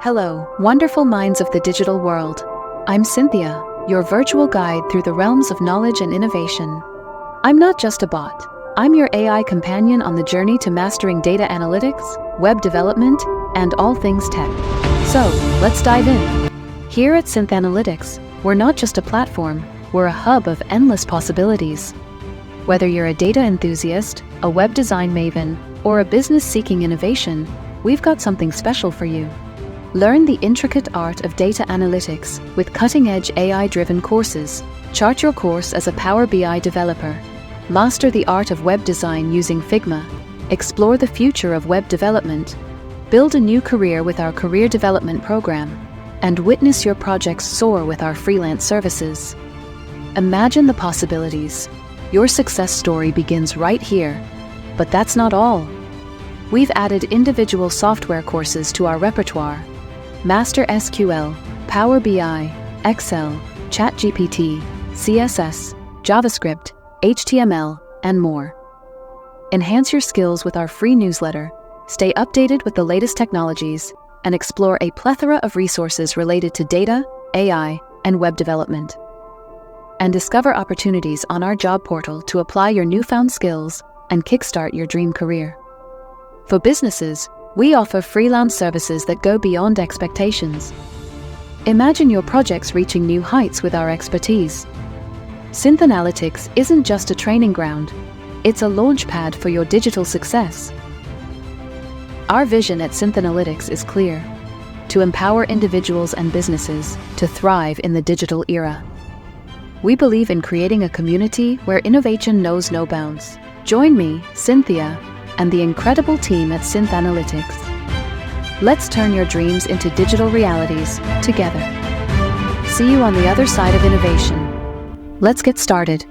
Hello, wonderful minds of the digital world. I'm Cynthia, your virtual guide through the realms of knowledge and innovation. I'm not just a bot. I'm your AI companion on the journey to mastering data analytics, web development, and all things tech. So, let's dive in. Here at Synthanalytix, we're not just a platform, we're a hub of endless possibilities. Whether you're a data enthusiast, a web design maven, or a business seeking innovation, we've got something special for you. Learn the intricate art of data analytics with cutting-edge AI-driven courses. Chart your course as a Power BI developer. Master the art of web design using Figma. Explore the future of web development. Build a new career with our career development program. And witness your projects soar with our freelance services. Imagine the possibilities. Your success story begins right here. But that's not all. We've added individual software courses to our repertoire. Master SQL, Power BI, Excel, ChatGPT, CSS, JavaScript, HTML, and more. Enhance your skills with our free newsletter, stay updated with the latest technologies, and explore a plethora of resources related to data, AI, and web development. And discover opportunities on our job portal to apply your newfound skills and kickstart your dream career. For businesses, we offer freelance services that go beyond expectations. Imagine your projects reaching new heights with our expertise. Synthanalytix isn't just a training ground, it's a launch pad for your digital success. Our vision at Synthanalytix is clear: to empower individuals and businesses to thrive in the digital era. We believe in creating a community where innovation knows no bounds. Join me, Cynthia, and the incredible team at Synthanalytix. Let's turn your dreams into digital realities together. See you on the other side of innovation. Let's get started.